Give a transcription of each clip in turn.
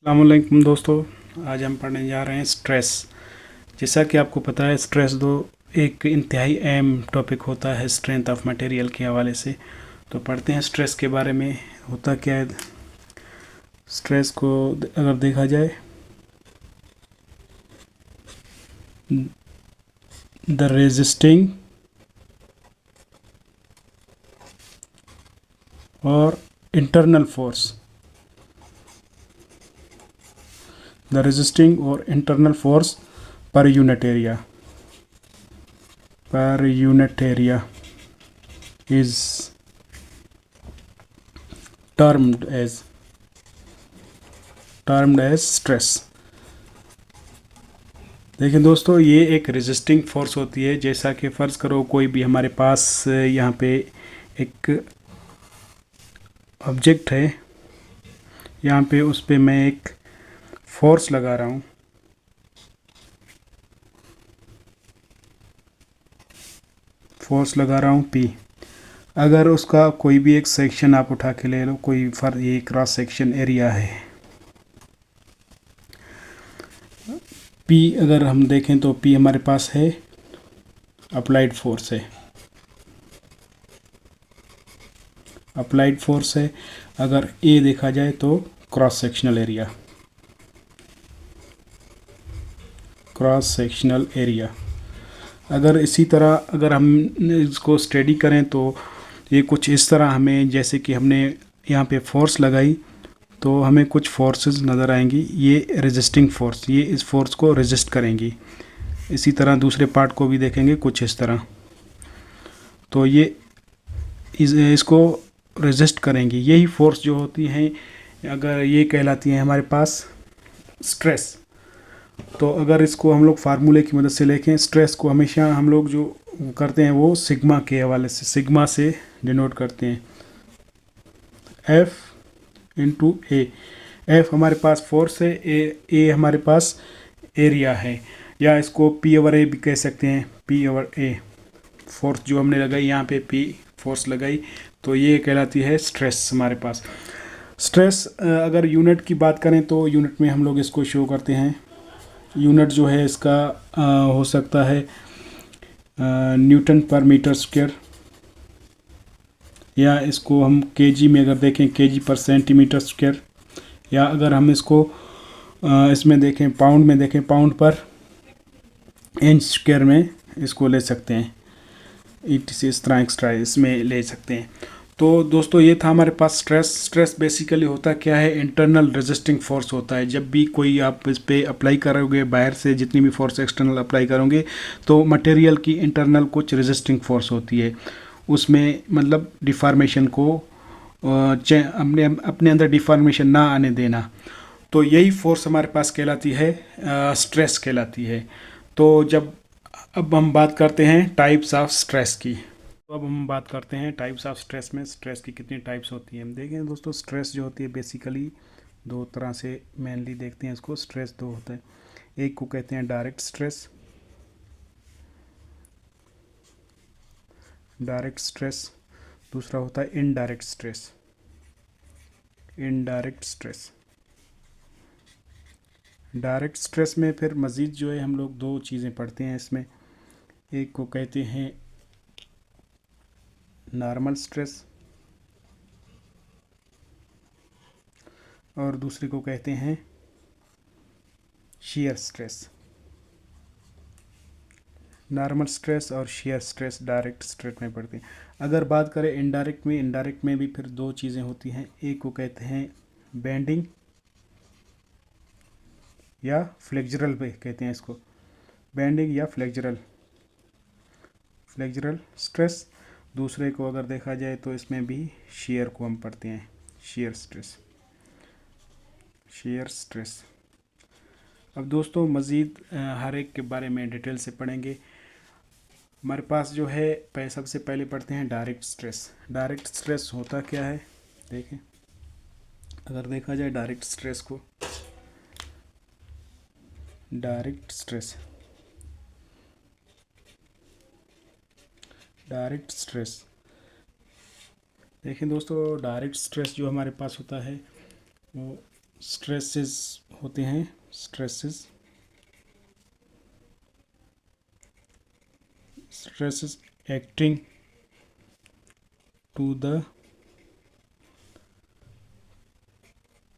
अस्सलामुअलैकुम दोस्तों, आज हम पढ़ने जा रहे हैं स्ट्रेस। जैसा कि आपको पता है, स्ट्रेस एक इंतहाई अहम टॉपिक होता है स्ट्रेंथ ऑफ मटेरियल के हवाले से। तो पढ़ते हैं स्ट्रेस के बारे में, होता क्या है। स्ट्रेस को अगर देखा जाए, द रेजिस्टिंग और internal force, the resisting or internal force per unit area is termed as stress। देखिए दोस्तों, ये एक रेजिस्टिंग फोर्स होती है। जैसा कि फ़र्ज़ करो कोई भी हमारे पास यहाँ पे एक ऑब्जेक्ट है, यहाँ पे उस पे मैं एक फोर्स लगा रहा हूँ। P। अगर उसका कोई भी एक सेक्शन आप उठा के ले लो, ये क्रॉस सेक्शन एरिया है P। अगर हम देखें तो P हमारे पास है अप्लाइड फोर्स है। अगर A देखा जाए तो क्रॉस सेक्शनल एरिया। अगर इसी तरह अगर हम इसको स्टडी करें तो ये कुछ इस तरह, हमें जैसे कि हमने यहाँ पे फोर्स लगाई तो हमें कुछ फोर्सेस नज़र आएंगी। ये रेजिस्टिंग फोर्स, ये इस फोर्स को रेजिस्ट करेंगी। इसी तरह दूसरे पार्ट को भी देखेंगे कुछ इस तरह, तो ये इसको रेजिस्ट करेंगी। यही फोर्स जो होती हैं, अगर ये कहलाती हैं हमारे पास स्ट्रेस। तो अगर इसको हम लोग फार्मूले की मदद से लिखें, स्ट्रेस को हमेशा हम लोग जो करते हैं वो सिग्मा के हवाले से, सिग्मा से डिनोट करते हैं, F इंटू ए। F हमारे पास फोर्स है, ए हमारे पास एरिया है, या इसको P/A भी कह सकते हैं। P/A फोर्स जो हमने लगाई यहाँ पे, P फोर्स लगाई, तो ये कहलाती है स्ट्रेस हमारे पास। स्ट्रेस अगर यूनिट की बात करें तो यूनिट में हम लोग इसको शो करते हैं। यूनिट जो है इसका हो सकता है न्यूटन पर मीटर स्क्वायर, या इसको हम केजी में अगर देखें केजी पर सेंटीमीटर स्क्वायर, या अगर हम इसको इसमें देखें पाउंड में देखें पाउंड पर इंच स्क्वायर में इसको ले सकते हैं। इस तरह एक्स्ट्रा इसमें ले सकते हैं। तो दोस्तों, ये था हमारे पास स्ट्रेस बेसिकली होता क्या है, इंटरनल रेजिस्टिंग फोर्स होता है। जब भी कोई आप इस पे अप्लाई करोगे, बाहर से जितनी भी फोर्स एक्सटर्नल अप्लाई करोगे, तो मटेरियल की इंटरनल कुछ रेजिस्टिंग फोर्स होती है। उसमें मतलब डिफॉर्मेशन को अपने अंदर डिफॉर्मेशन ना आने देना, तो यही फोर्स हमारे पास कहलाती है स्ट्रेस कहलाती है। तो अब हम बात करते हैं टाइप्स ऑफ स्ट्रेस की। तो अब हम बात करते हैं टाइप्स ऑफ स्ट्रेस में, स्ट्रेस की कितनी टाइप्स होती हैं। हम देखें दोस्तों, स्ट्रेस जो होती है बेसिकली दो तरह से मेनली देखते हैं इसको। स्ट्रेस दो होता है, एक को कहते हैं डायरेक्ट स्ट्रेस, दूसरा होता है इनडायरेक्ट स्ट्रेस। डायरेक्ट स्ट्रेस में फिर मज़ीद जो है हम लोग दो चीज़ें पढ़ते हैं इसमें। एक को कहते हैं नॉर्मल स्ट्रेस, और दूसरे को कहते हैं शियर स्ट्रेस। नॉर्मल स्ट्रेस और शियर स्ट्रेस डायरेक्ट स्ट्रेस में पड़ते हैं। अगर बात करें इनडायरेक्ट में भी फिर दो चीज़ें होती हैं। एक को कहते हैं बेंडिंग या फ्लेक्चरल पे कहते हैं इसको, बेंडिंग या फ्लेक्चरल स्ट्रेस। दूसरे को अगर देखा जाए तो इसमें भी शियर को हम पढ़ते हैं, शियर स्ट्रेस। अब दोस्तों, मज़ीद हर एक के बारे में डिटेल से पढ़ेंगे। हमारे पास जो है सबसे पहले पढ़ते हैं डायरेक्ट स्ट्रेस होता क्या है। देखें, अगर देखा जाए डायरेक्ट स्ट्रेस देखें दोस्तों, डायरेक्ट स्ट्रेस जो हमारे पास होता है वो स्ट्रेसेस होते हैं, stresses acting to the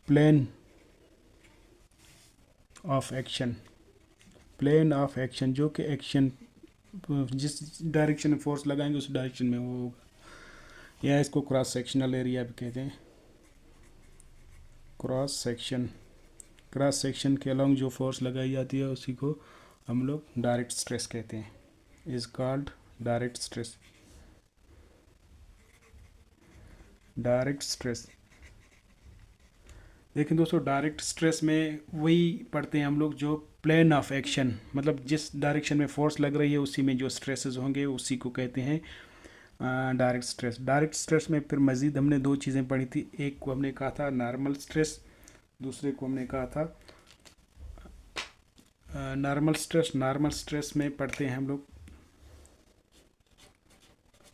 plane of action, plane of action जो कि एक्शन जिस डायरेक्शन में फोर्स लगाएंगे उस डायरेक्शन में वो होगा, या इसको क्रॉस सेक्शनल एरिया भी कहते हैं। क्रॉस सेक्शन के अलॉन्ग जो फोर्स लगाई जाती है उसी को हम लोग डायरेक्ट स्ट्रेस कहते हैं, is called direct stress. Direct stress लेकिन दोस्तों डायरेक्ट स्ट्रेस में वही पढ़ते हैं हम लोग जो प्लेन ऑफ एक्शन, मतलब जिस डायरेक्शन में फोर्स लग रही है उसी में जो स्ट्रेसेस होंगे उसी को कहते हैं डायरेक्ट स्ट्रेस। डायरेक्ट स्ट्रेस में फिर मज़ीद हमने दो चीज़ें पढ़ी थी, एक को हमने कहा था नॉर्मल स्ट्रेस, दूसरे को हमने कहा था नॉर्मल स्ट्रेस। नॉर्मल स्ट्रेस में पढ़ते हैं हम लोग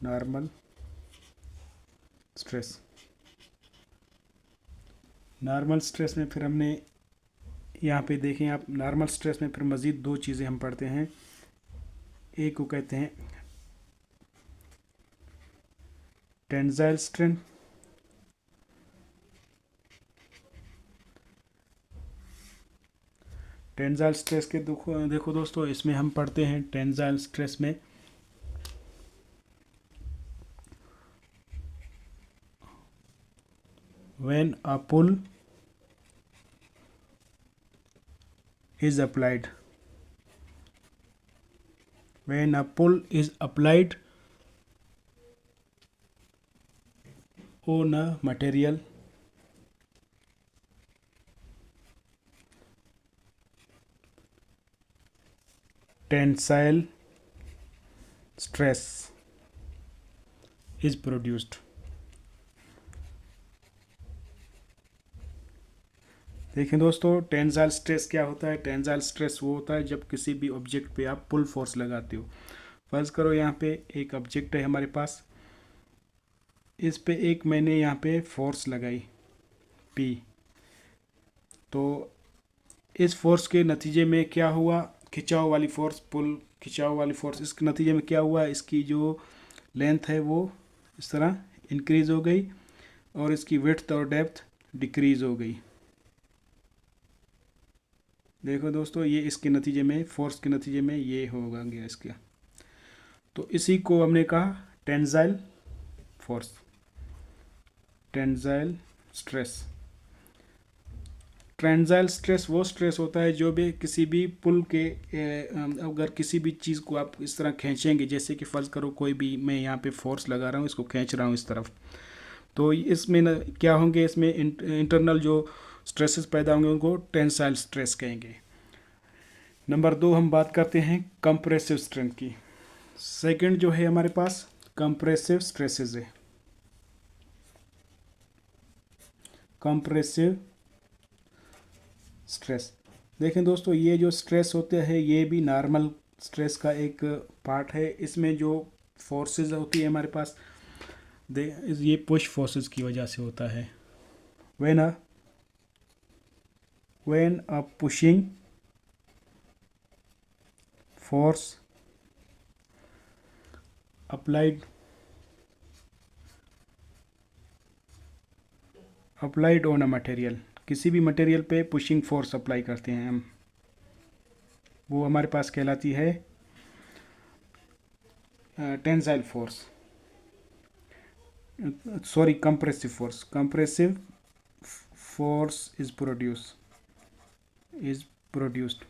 नॉर्मल स्ट्रेस। नॉर्मल स्ट्रेस में फिर हमने यहाँ पे देखें आप, नॉर्मल स्ट्रेस में फिर मज़ीद दो चीज़ें हम पढ़ते हैं, एक को कहते हैं टेंसाइल स्ट्रेंथ, टेंसाइल स्ट्रेस के देखो दोस्तों इसमें हम पढ़ते हैं टेंसाइल स्ट्रेस में when a pull is applied, when a pull is applied on a material, tensile stress is produced। देखें दोस्तों टेंसाइल स्ट्रेस क्या होता है। टेंसाइल स्ट्रेस वो होता है जब किसी भी ऑब्जेक्ट पे आप पुल फोर्स लगाते हो। फर्ज करो यहाँ पे एक ऑब्जेक्ट है हमारे पास, इस पे एक मैंने यहाँ पे फोर्स लगाई P, तो इस फोर्स के नतीजे में क्या हुआ, खिंचाव वाली फोर्स, पुल खिंचाव वाली फोर्स, इसके नतीजे में क्या हुआ, इसकी जो लेंथ है वो इस तरह इंक्रीज़ हो गई और इसकी विड्थ और डेप्थ डिक्रीज़ हो गई। देखो दोस्तों ये इसके नतीजे में, फोर्स के नतीजे में ये होगा गया इसका, तो इसी को हमने कहा tensile force, tensile stress. Tensile stress वो स्ट्रेस होता है जो भी किसी भी पुल के अगर किसी भी चीज़ को आप इस तरह खींचेंगे, जैसे कि फ़र्ज़ करो कोई भी मैं यहाँ पे फोर्स लगा रहा हूँ, इसको खींच रहा हूँ इस तरफ, तो इसमें क्या होंगे, इसमें इंटरनल जो स्ट्रेसेस पैदा होंगे उनको टेंसाइल स्ट्रेस कहेंगे। नंबर 2 हम बात करते हैं कंप्रेसिव स्ट्रेंथ की। सेकंड जो है हमारे पास कंप्रेसिव स्ट्रेसेस है। कंप्रेसिव स्ट्रेस, देखें दोस्तों ये जो स्ट्रेस होते हैं ये भी नॉर्मल स्ट्रेस का एक पार्ट है। इसमें जो फोर्सेस होती है हमारे पास, ये पुश फोर्सेस की वजह से होता है। when a pushing force applied on a material, किसी भी मटेरियल पे पुशिंग फोर्स अप्लाई करते हैं हम, वो हमारे पास कहलाती है tensile force, sorry compressive force. Compressive force is produced.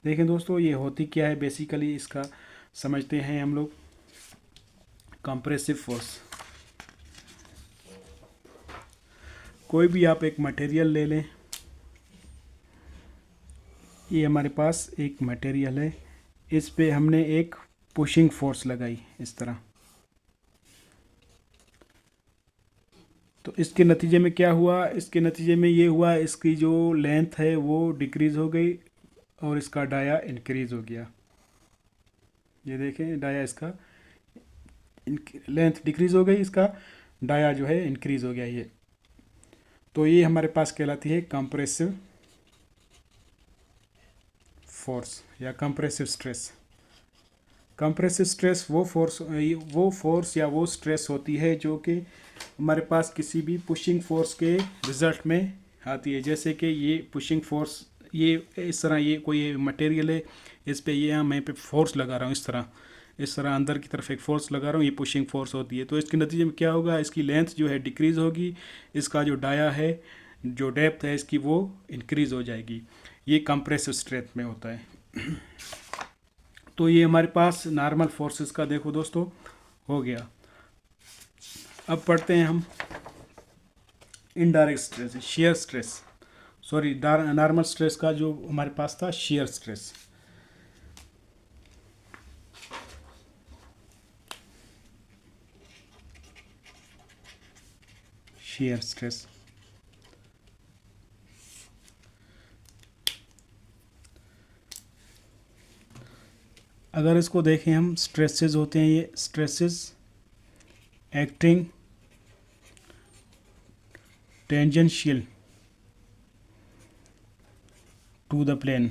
देखें दोस्तों ये होती क्या है, बेसिकली इसका समझते हैं हम लोग। कंप्रेसिव फोर्स, कोई भी आप एक मटेरियल ले लें, ये हमारे पास एक मटेरियल है, इस पे हमने एक पुशिंग फोर्स लगाई इस तरह, तो इसके नतीजे में क्या हुआ, इसके नतीजे में ये हुआ इसकी जो लेंथ है वो डिक्रीज़ हो गई और इसका डाया इंक्रीज़ हो गया। ये देखें डाया, इसका लेंथ डिक्रीज़ हो गई, इसका डाया जो है इंक्रीज़ हो गया। ये तो ये हमारे पास कहलाती है कंप्रेसिव फोर्स या कंप्रेसिव स्ट्रेस। कंप्रेसिव स्ट्रेस वो फोर्स या वो स्ट्रेस होती है जो कि हमारे पास किसी भी पुशिंग फोर्स के रिजल्ट में आती है। जैसे कि ये पुशिंग फोर्स, ये इस तरह, ये कोई मटेरियल है, इस पे ये मैं पे फोर्स लगा रहा हूँ, इस तरह अंदर की तरफ एक फोर्स लगा रहा हूँ, ये पुशिंग फोर्स होती है। तो इसके नतीजे में क्या होगा, इसकी लेंथ जो है डिक्रीज़ होगी, इसका जो डाया है, जो डेप्थ है इसकी, वो इंक्रीज़ हो जाएगी। ये कंप्रेसिव स्ट्रेस में होता है। तो ये हमारे पास नॉर्मल फोर्सेस का देखो दोस्तों हो गया। अब पढ़ते हैं हम indirect stress, shear stress, sorry normal stress का जो हमारे पास था शेयर स्ट्रेस। शेयर स्ट्रेस अगर इसको देखें हम, स्ट्रेसेस होते हैं ये stresses acting tangential to the plane.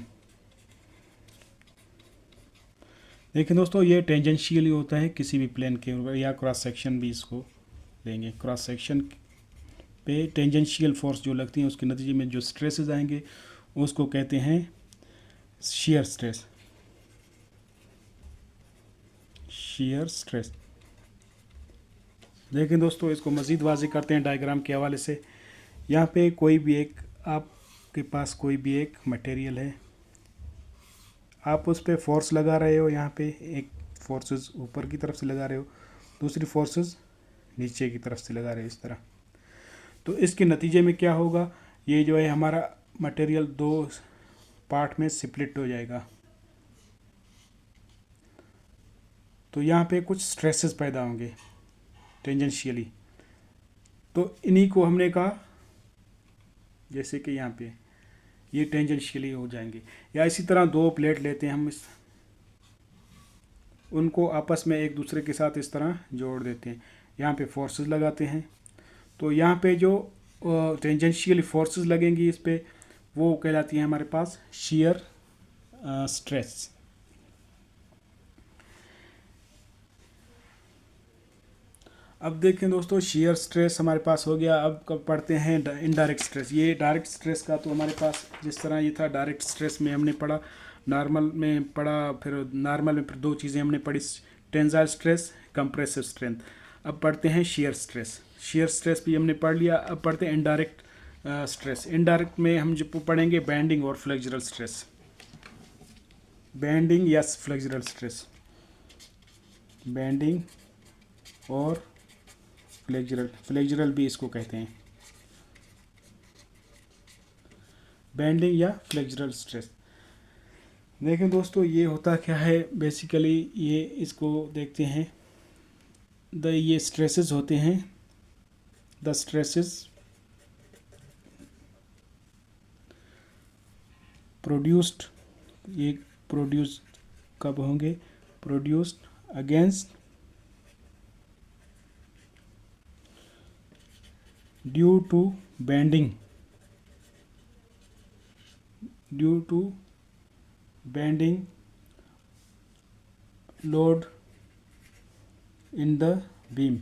देखिए दोस्तों, ये टेंजेंशियल ही होता है किसी भी प्लेन के ऊपर, या क्रॉस सेक्शन भी इसको लेंगे। क्रॉस सेक्शन पे टेंजेंशियल फोर्स जो लगती है उसके नतीजे में जो स्ट्रेसेस आएंगे उसको कहते हैं शेयर स्ट्रेस। Shear stress. देखें दोस्तों, इसको मज़ीद वाज़ेह करते हैं डायग्राम के हवाले से। यहाँ पे कोई भी एक, आपके पास कोई भी एक मटेरियल है, आप उस पर फोर्स लगा रहे हो। यहाँ पे एक फोर्सेस ऊपर की तरफ से लगा रहे हो, दूसरी फोर्सेस नीचे की तरफ से लगा रहे हो, इस तरह। तो इसके नतीजे में क्या होगा, ये जो है हमारा मटेरियल दो पार्ट में स्प्लिट हो जाएगा। तो यहाँ पे कुछ स्ट्रेसेस पैदा होंगे टेंजेंशियली। तो इन्हीं को हमने कहा, जैसे कि यहाँ पे ये टेंजेंशियली हो जाएंगे। या इसी तरह दो प्लेट लेते हैं हम, उनको आपस में एक दूसरे के साथ इस तरह जोड़ देते हैं, यहाँ पे फोर्सेस लगाते हैं। तो यहाँ पे जो टेंजेंशियल फोर्सेस लगेंगी इस पे, वो कहलाती है हमारे पास शियर स्ट्रेस। अब देखें दोस्तों, शियर स्ट्रेस हमारे पास हो गया। अब कब पढ़ते हैं इनडायरेक्ट स्ट्रेस। ये डायरेक्ट स्ट्रेस का तो हमारे पास जिस तरह ये था, डायरेक्ट स्ट्रेस में हमने पढ़ा, नॉर्मल में पढ़ा, फिर नॉर्मल में फिर दो चीज़ें हमने पढ़ी, टेंसाइल स्ट्रेस, कंप्रेसिव स्ट्रेंथ। अब पढ़ते हैं शेयर स्ट्रेस। शेयर स्ट्रेस भी हमने पढ़ लिया। अब पढ़ते हैं इनडायरेक्ट स्ट्रेस। इनडायरेक्ट में हम जो पढ़ेंगे बेंडिंग और फ्लेक्सुरल स्ट्रेस। बेंडिंग या फ्लेक्सुरल स्ट्रेस, बेंडिंग और फ्लेक्सुरल भी इसको कहते हैं, बेंडिंग या फ्लेक्सुरल स्ट्रेस। देखें दोस्तों, ये होता क्या है बेसिकली, ये इसको देखते हैं। ये स्ट्रेसेस होते हैं, द स्ट्रेसेस प्रोड्यूस्ड, ये प्रोड्यूस कब होंगे, produced against due to bending, due to bending load in the beam.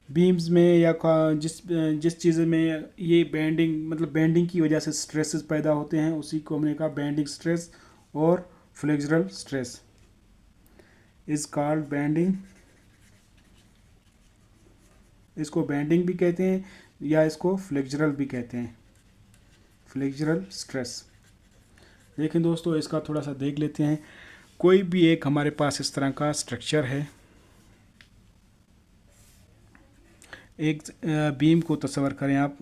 Beams में या जिस चीज़ में ये बेंडिंग, मतलब बेंडिंग की वजह से स्ट्रेसेस पैदा होते हैं, उसी को हमने कहा बेंडिंग स्ट्रेस और flexural stress is called bending. इसको बेंडिंग भी कहते हैं या इसको फ्लेक्सुरल भी कहते हैं, फ्लेक्सुरल स्ट्रेस। देखें दोस्तों, इसका थोड़ा सा देख लेते हैं। कोई भी एक हमारे पास इस तरह का स्ट्रक्चर है, एक बीम को तस्वर करें आप,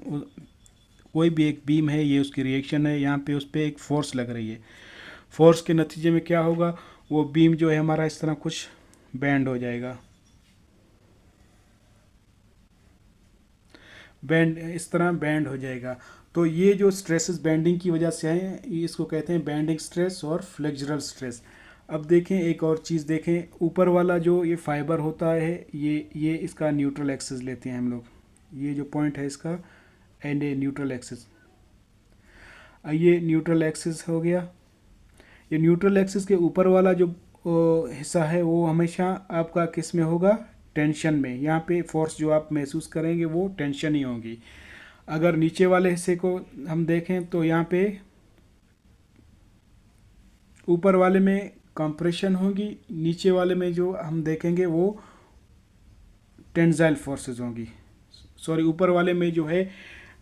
कोई भी एक बीम है, ये उसकी रिएक्शन है, यहाँ पे उस पर एक फोर्स लग रही है। फोर्स के नतीजे में क्या होगा, वो बीम जो है हमारा इस तरह कुछ बेंड हो जाएगा, बेंड, इस तरह बेंड हो जाएगा। तो ये जो स्ट्रेसेस बेंडिंग की वजह से हैं, इसको कहते हैं बेंडिंग स्ट्रेस और फ्लेक्सुरल स्ट्रेस। अब देखें एक और चीज़ देखें, ऊपर वाला जो ये फाइबर होता है ये इसका न्यूट्रल एक्सिस लेते हैं हम लोग, ये जो पॉइंट है इसका एंड ए न्यूट्रल एक्सिस, ये न्यूट्रल एक्सिस हो गया। ये न्यूट्रल एक्सिस के ऊपर वाला जो हिस्सा है वो हमेशा आपका किस में होगा, टेंशन में। यहाँ पे फोर्स जो आप महसूस करेंगे वो टेंशन ही होगी। अगर नीचे वाले हिस्से को हम देखें तो यहाँ पे ऊपर वाले में कंप्रेशन होगी, नीचे वाले में जो हम देखेंगे वो टेंसाइल फोर्सेस होंगी। सॉरी, ऊपर वाले में जो है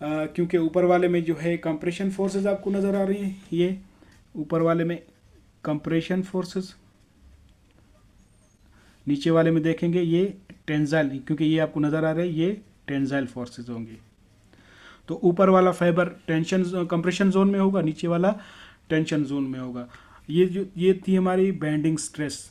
क्योंकि ऊपर वाले में जो है कंप्रेशन फोर्सेस आपको नज़र आ रही हैं, ये ऊपर वाले में कंप्रेशन फोर्सेस, नीचे वाले में देखेंगे ये टेंसाइल, क्योंकि ये आपको नज़र आ रहा है ये टेंसाइल फोर्सेस होंगी। तो ऊपर वाला फाइबर टेंशन कंप्रेशन जोन में होगा, नीचे वाला टेंशन जोन में होगा। ये थी हमारी बेंडिंग स्ट्रेस।